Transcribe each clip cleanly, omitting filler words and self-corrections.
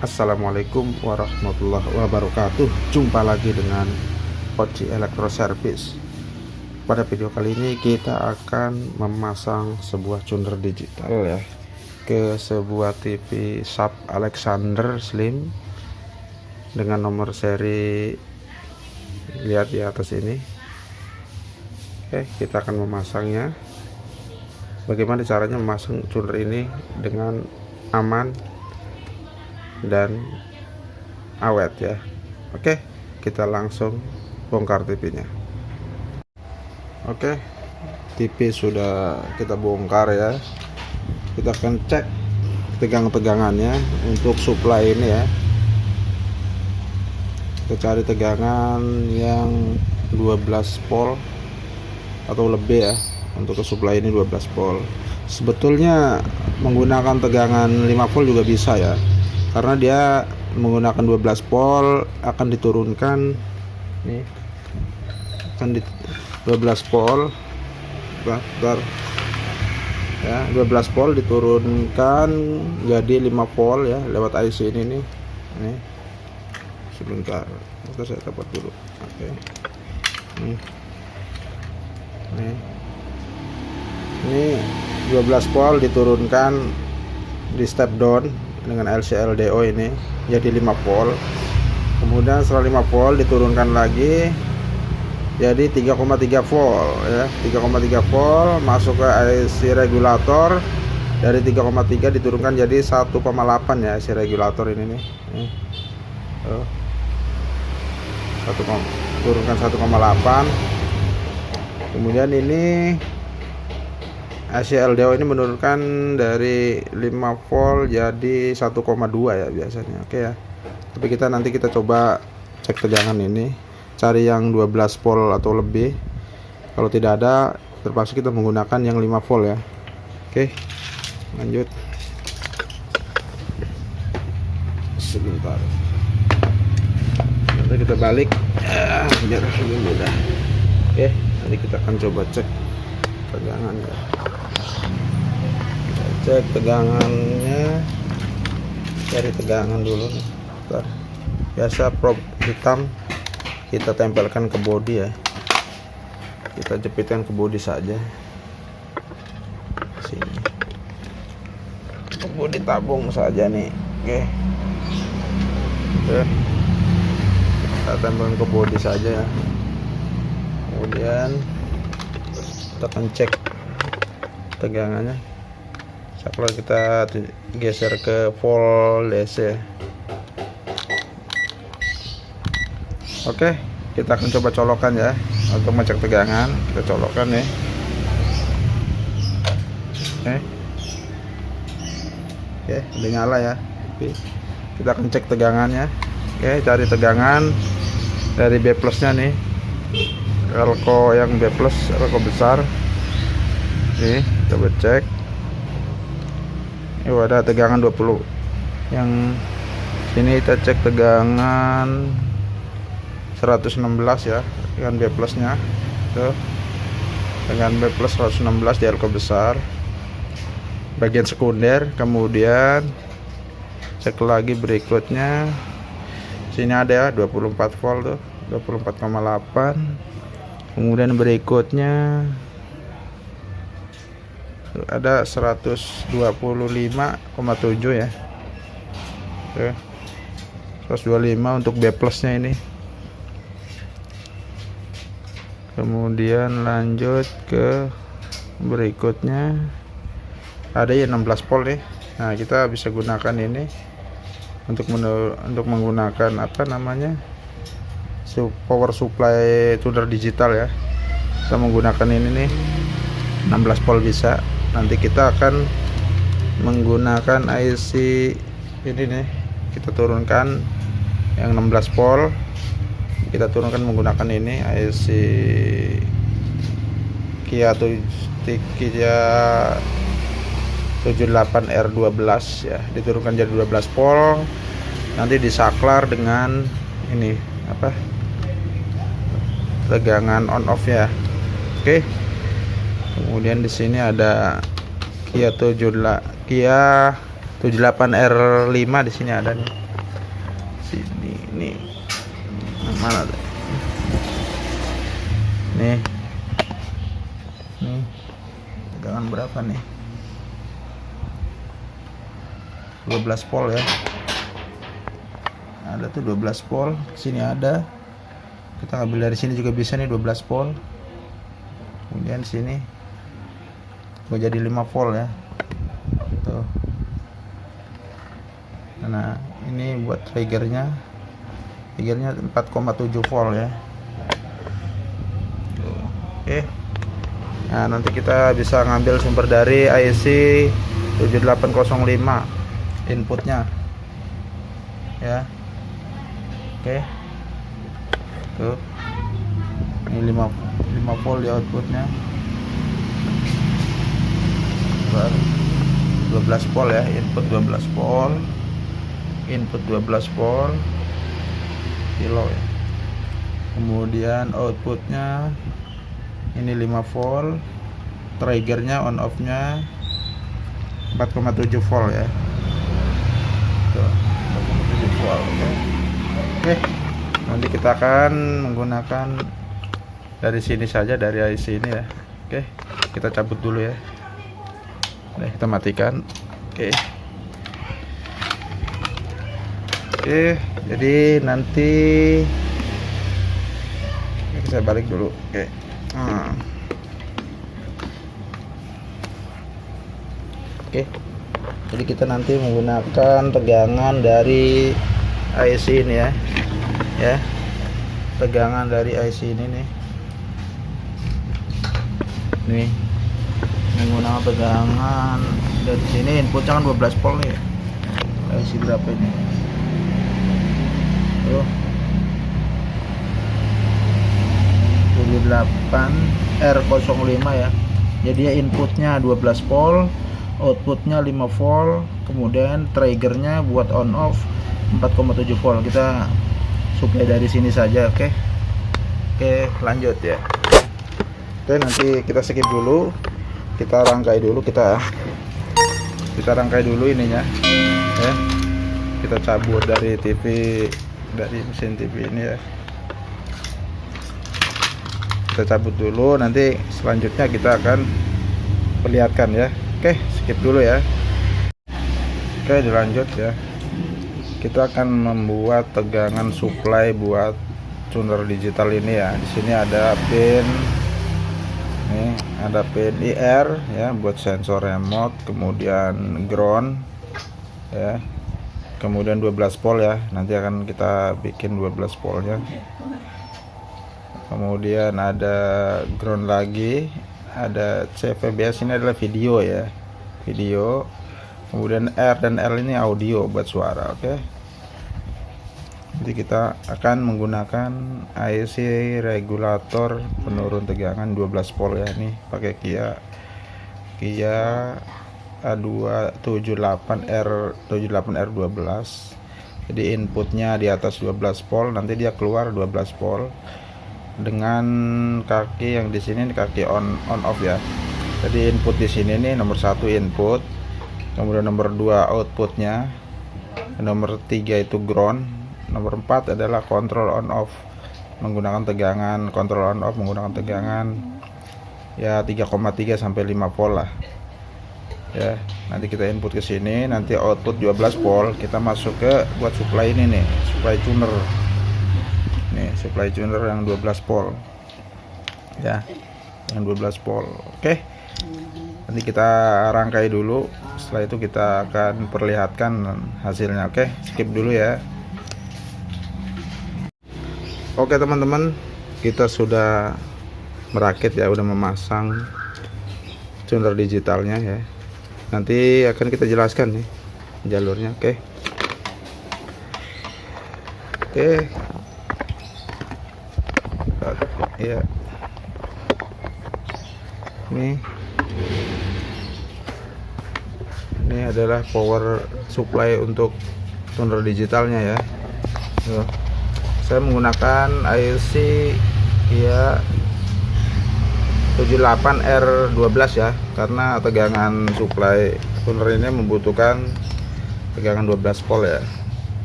Assalamualaikum warahmatullahi wabarakatuh. Jumpa lagi dengan Oji Elektro Service. Pada video kali ini kita akan memasang sebuah tuner digital ya ke sebuah TV Sharp Alexander Slim dengan nomor seri, lihat di atas ini. Oke, kita akan memasangnya. Bagaimana caranya memasang tuner ini dengan aman dan awet ya. Oke, kita langsung bongkar TV-nya. Oke, TV sudah kita bongkar ya. Kita akan cek tegangannya untuk supply ini ya. Kita cari tegangan yang 12 volt atau lebih ya. Untuk ke supply ini 12 volt. Sebetulnya menggunakan tegangan 5 volt juga bisa ya, karena dia menggunakan 12 volt akan diturunkan nih, akan di 12 volt bentar ya, 12 volt diturunkan jadi 5 volt ya lewat IC ini nih. Sebentar, saya dapat dulu. Oke, nih ini 12 volt diturunkan di step down dengan LCLDO ini jadi 5 volt. Kemudian setelah 5 volt diturunkan lagi jadi 3,3 volt ya, 3,3 volt masuk ke IC regulator. Dari 3,3 diturunkan jadi 1,8 ya IC regulator ini nih. Turunkan 1,8. Kemudian ini LCLDO ini menurunkan dari 5 volt jadi 1,2 ya biasanya. Oke ya. Tapi nanti kita coba cek tegangan ini, cari yang 12 volt atau lebih. Kalau tidak ada, terpaksa kita menggunakan yang 5 volt ya. Oke, lanjut. Sebentar. Nanti kita balik ya, biar lebih mudah. Oke, nanti kita akan coba cek tegangan ya. Kita cek tegangannya, cari tegangan dulu nih. Bentar. Biasa probe hitam kita tempelkan ke bodi ya, kita jepitkan ke bodi saja sini, ke bodi tabung saja nih. Oke, kita tempelkan ke bodi saja ya. Kemudian kita akan cek tegangannya. Setelah kita geser ke volt DC. Oke, kita akan coba colokan ya untuk ngecek tegangan. Kita colokkan ya. Oke, udah nyala ya. Kita akan cek tegangannya. Oke, cari tegangan dari B plusnya nih, relko yang B plus, relko besar. Oke, coba cek. Ini ada tegangan 20. Yang sini kita cek tegangan 116 ya, dengan B plusnya. Tuh, dengan B plus 116 di relko besar bagian sekunder. Kemudian cek lagi berikutnya, sini ada ya 24 volt tuh, 24,8. kemudian berikutnya ada 125,7 ya. Oke, 125 untuk B plusnya ini. Kemudian lanjut ke berikutnya, ada ya 16 volt nih. Nah, kita bisa gunakan ini untuk menggunakan apa namanya, power supply tuner digital ya. Kita menggunakan ini nih 16 volt bisa. Nanti kita akan menggunakan IC ini nih, kita turunkan yang 16 volt, kita turunkan menggunakan ini IC Kia 78R12 ya, diturunkan jadi 12 volt. Nanti disaklar dengan ini apa, tegangan on off ya. Oke. Kemudian di sini ada Kia 78R5 di sini ada nih. nih. Mana tuh? Nih tegangan berapa nih? 12 volt ya. Ada tuh 12 volt, sini ada. Kita ngambil dari sini juga bisa nih 12 volt. Kemudian sini mau jadi 5 volt ya. Tuh. Nah, ini buat triggernya 4,7 volt ya. Tuh. Oke. Nah, nanti kita bisa ngambil sumber dari IC 7805 inputnya ya. Oke. Tuh. Ini 5 volt di outputnya. 12 volt ya, input 12 volt. Input 12 volt kilo ya. Kemudian outputnya ini 5 volt, triggernya on off nya 4,7 volt ya. Tuh, 4,7 volt. Oke. Nanti kita akan menggunakan dari sini saja, dari IC ini ya. Oke, kita cabut dulu ya. Nah, kita matikan. Oke, jadi nanti saya balik dulu. Oke, jadi kita nanti menggunakan tegangan dari IC ini ya, tegangan dari IC ini nih, menggunakan tegangan dari sini. Inputnya kan 12 volt nih. IC berapa ini? Tuh, 78R05 ya. Jadi inputnya 12 volt, outputnya 5 volt, kemudian triggernya buat on off 4,7 volt. Kita supply dari sini saja. Oke, lanjut ya. Oke, nanti kita skip dulu, kita rangkai dulu, kita rangkai dulu ininya ya. Kita cabut dari TV, dari mesin TV ini ya. Kita cabut dulu, nanti selanjutnya kita akan perlihatkan ya. Oke, skip dulu ya. Oke, dilanjut ya. Kita akan membuat tegangan supply buat tuner digital ini ya. Di sini ada pin, nih ada pin IR ya buat sensor remote, kemudian ground ya, kemudian 12 volt ya. Nanti akan kita bikin 12 voltnya. Kemudian ada ground lagi, ada CVBS, ini adalah video ya, video. Kemudian R dan L ini audio buat suara. Oke. Jadi kita akan menggunakan IC regulator penurun tegangan 12 volt ya. Ini pakai Kia A278R12. Jadi inputnya di atas 12 volt, nanti dia keluar 12 volt dengan kaki yang di sini, kaki on off ya. Jadi input di sini nih nomor 1 input, kemudian nomor 2 outputnya, nomor 3 itu ground, nomor 4 adalah kontrol on off menggunakan tegangan, kontrol on off menggunakan tegangan ya 3,3 sampai 5 volt lah ya. Nanti kita input ke sini, nanti output 12 volt, kita masuk ke buat supply ini nih, supply tuner nih, supply tuner yang 12 volt ya, yang 12 volt. Oke, nanti kita rangkai dulu, setelah itu kita akan perlihatkan hasilnya. Oke, skip dulu ya. Oke teman-teman, kita sudah merakit ya, udah memasang tuner digitalnya ya. Nanti akan kita jelaskan nih jalurnya. Oke. Ya. Ini adalah power supply untuk tuner digitalnya ya. Tuh. Saya menggunakan IC ya 78R12 ya, karena tegangan supply tuner ini membutuhkan tegangan 12 volt ya.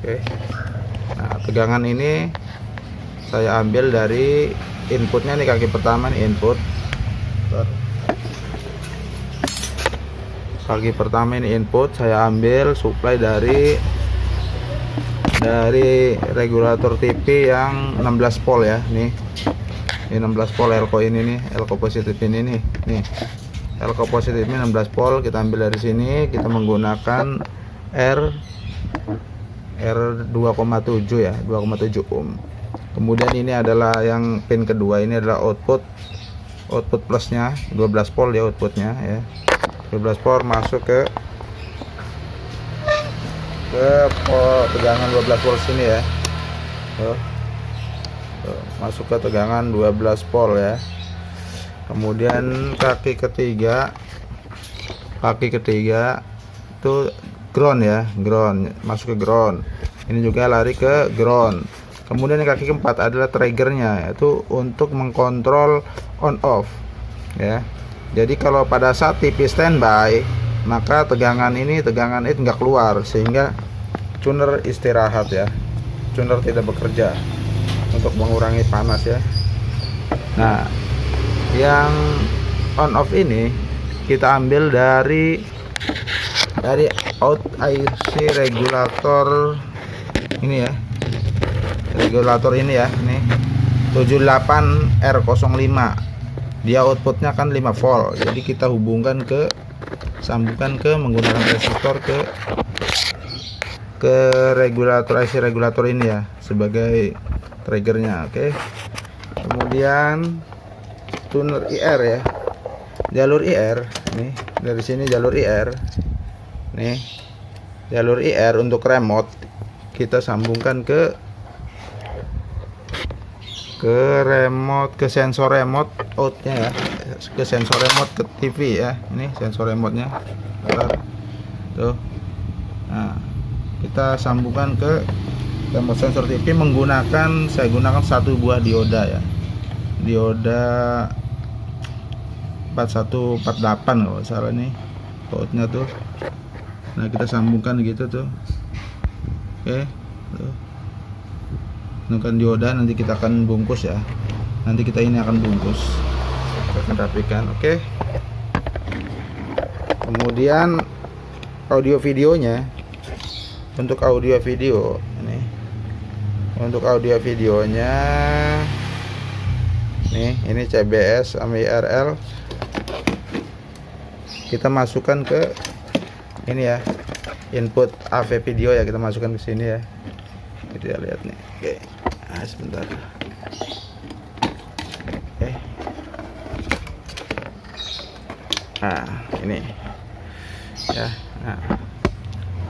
Oke. Nah, tegangan ini saya ambil dari inputnya nih, kaki pertama nih input. Kaki pertama ini input, saya ambil supply dari regulator TV yang 16 volt ya. Nih. Ini 16 volt elko ini nih, elko positif ini nih. Nih. Elko positif ini 16 volt, kita ambil dari sini, kita menggunakan R2,7 ya, 2,7 ohm. Kemudian ini adalah yang pin kedua, ini adalah output plusnya 12 volt ya, outputnya ya, 12 volt masuk ke tegangan 12 volt sini ya. Masuk ke tegangan 12 volt ya. Kemudian kaki ketiga itu ground ya, ground, masuk ke ground. Ini juga lari ke ground. Kemudian yang kaki keempat adalah triggernya, yaitu untuk mengkontrol on off ya. Jadi kalau pada saat TV standby, maka tegangan itu nggak keluar, sehingga tuner istirahat ya, tuner tidak bekerja untuk mengurangi panas ya. Nah, yang on off ini kita ambil dari out IC regulator ini ya, regulator ini ya, ini 78R05. Dia outputnya kan 5 volt, jadi kita sambungkan ke menggunakan resistor ke regulator IC regulator ini ya, sebagai triggernya. Oke. Kemudian tuner IR ya, jalur IR nih, dari sini jalur IR nih, jalur IR untuk remote kita sambungkan ke sensor remote outnya ya, ke sensor remote ke TV ya. Ini sensor remote-nya tuh. Nah, kita sambungkan ke remote sensor TV saya gunakan satu buah dioda ya, dioda 4148 kalau salah nih outnya tuh. Nah, kita sambungkan gitu tuh. Oke tuh. Gunakan dioda, nanti kita akan bungkus ya, nanti kita ini akan bungkus, kita akan rapikan. Oke. Kemudian audio videonya, untuk audio video ini, untuk audio videonya nih, ini CBS sama IRL, kita masukkan ke ini ya, input AV video ya, kita masukkan ke sini ya, kita lihat nih. Oke. Nah, sebentar. Oke. Nah, ini ya. Nah,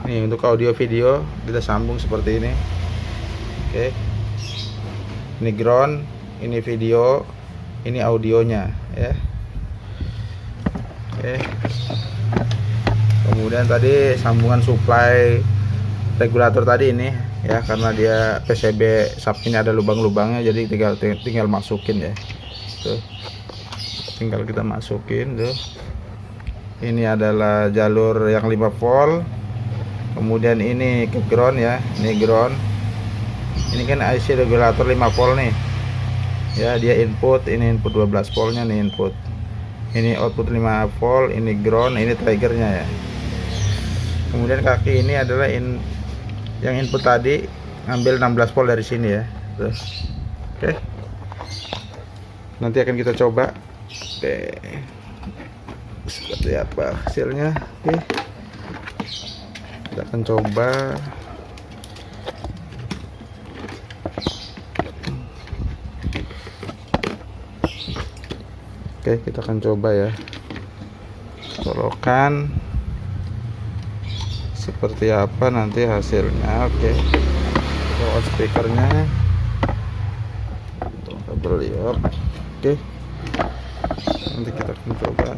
ini untuk audio video kita sambung seperti ini. Oke. Ini ground, ini video, ini audionya ya. Oke. Kemudian tadi sambungan supply regulator tadi ini ya, karena dia PCB subnya ada lubang-lubangnya, jadi tinggal masukin ya. Tuh. Tinggal kita masukin tuh. Ini adalah jalur yang 5 volt. Kemudian ini ke ground ya, ini ground. Ini kan IC regulator 5 volt nih. Ya, dia input, ini input 12 voltnya nih input. Ini output 5 volt, ini ground, ini triggernya ya. Kemudian kaki ini adalah yang input tadi, ambil 16 volt dari sini ya. Terus, oke. Nanti akan kita coba. Oke. Seperti apa hasilnya? Oke. Kita akan coba. Oke, kita akan coba ya. Colokan seperti apa nanti hasilnya. Oke. Bawa speakernya. Kabel liop. Oke. Nanti kita akan coba.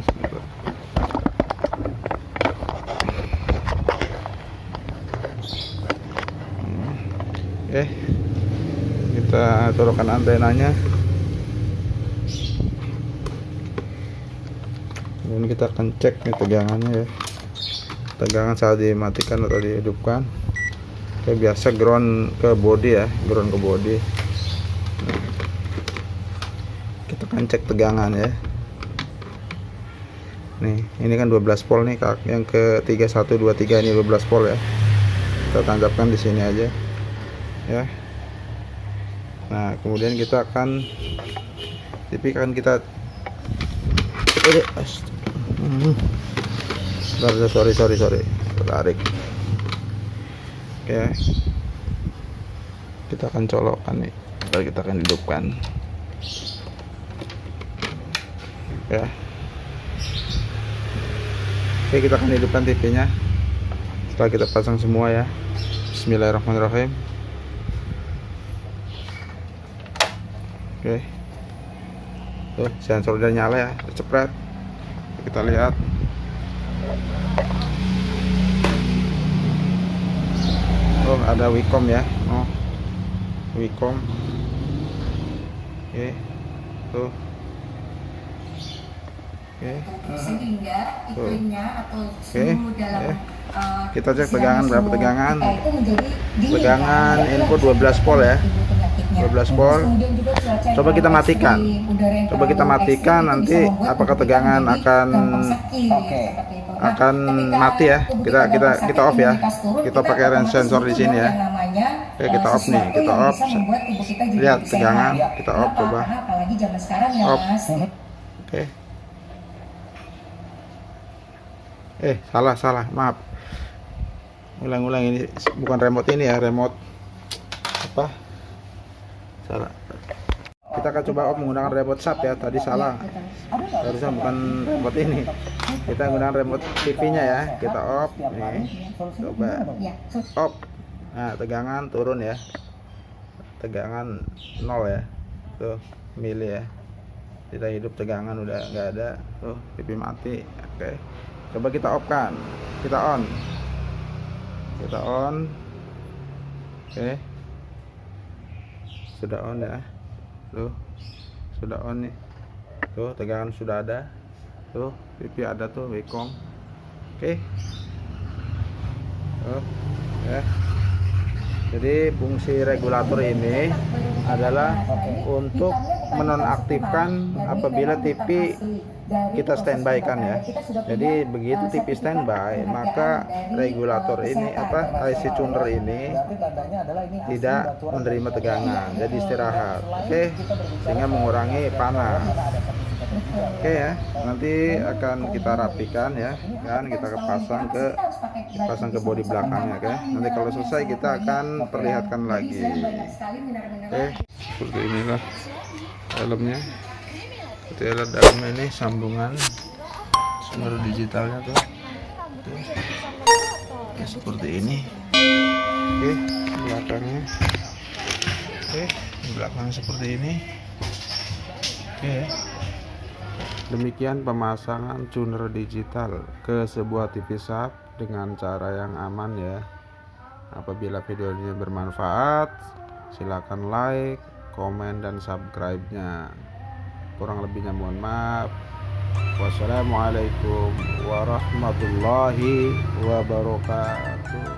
Oke. Kita colokan antenanya. Ini kita akan cek nih tegangannya ya, tegangan saat dimatikan atau dihidupkan. Kayak biasa ground ke body ya, ground ke body. Kita akan cek tegangan ya. Nih, ini kan 12 volt nih, Kak. Yang ke 3123 ini 12 volt ya. Kita tancapkan di sini aja. Ya. Nah, kemudian kita akan kita sorry tarik. Oke, kita akan colokkan nih, lalu kita akan hidupkan ya. Oke, kita akan hidupkan TV-nya setelah kita pasang semua ya. Bismillahirrahmanirrahim. Oke, tuh sensor udah nyala ya, cepret. Kita lihat. Oh, ada Wicom ya. Oh, Wicom. Oke, tuh. Oke. Sehingga iklimnya atau suhu dalam kita cek tegangan berapa tegangan. itu menjadi dingin, tegangan kan? input 12 volt ya. 12 volt. Coba kita matikan. Nanti apakah tegangan akan mati ya. Kita off ya. Kita pakai range sensor di sini ya. Oke, kita off nih. Kita off. Lihat tegangan, kita off coba. Off. Oke. Salah, maaf. Ulang ini bukan remote ini ya, remote apa? Salah. Kita akan coba off menggunakan remote sub ya, tadi salah. Harusnya bukan remote ini. Kita menggunakan remote TV-nya ya. Kita off nih. Coba off. Nah, tegangan turun ya. Tegangan 0 ya. Tuh, mili ya. Kita hidup tegangan udah nggak ada. Tuh, TV mati. Oke. Coba kita off kan. Kita on. Oke. Sudah on ya. Tuh. Sudah on nih. Tuh, tegangan sudah ada. Tuh, TV ada tuh, Wacom. Oke. Ya. Jadi fungsi regulator ini adalah untuk menonaktifkan apabila TV kita standby kan ya. Jadi begitu TV standby, maka regulator ini IC tuner ini tidak menerima tegangan, jadi istirahat. Oke, sehingga mengurangi panas. Oke ya, nanti akan kita rapikan ya, kan kita pasang ke bodi belakangnya. Oke, nanti kalau selesai kita akan perlihatkan lagi. Oke, seperti inilah dalamnya. Kita lihat dalamnya ini sambungan seluruh digitalnya tuh. Ya, seperti ini. Oke, belakangnya. Oke, belakangnya seperti ini. Oke. Demikian pemasangan tuner digital ke sebuah TV sub dengan cara yang aman ya. Apabila video ini bermanfaat, silakan like, komen, dan subscribe-nya. Kurang lebihnya mohon maaf. Wassalamualaikum warahmatullahi wabarakatuh.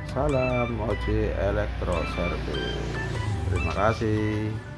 Salam OC Elektro Service. Terima kasih.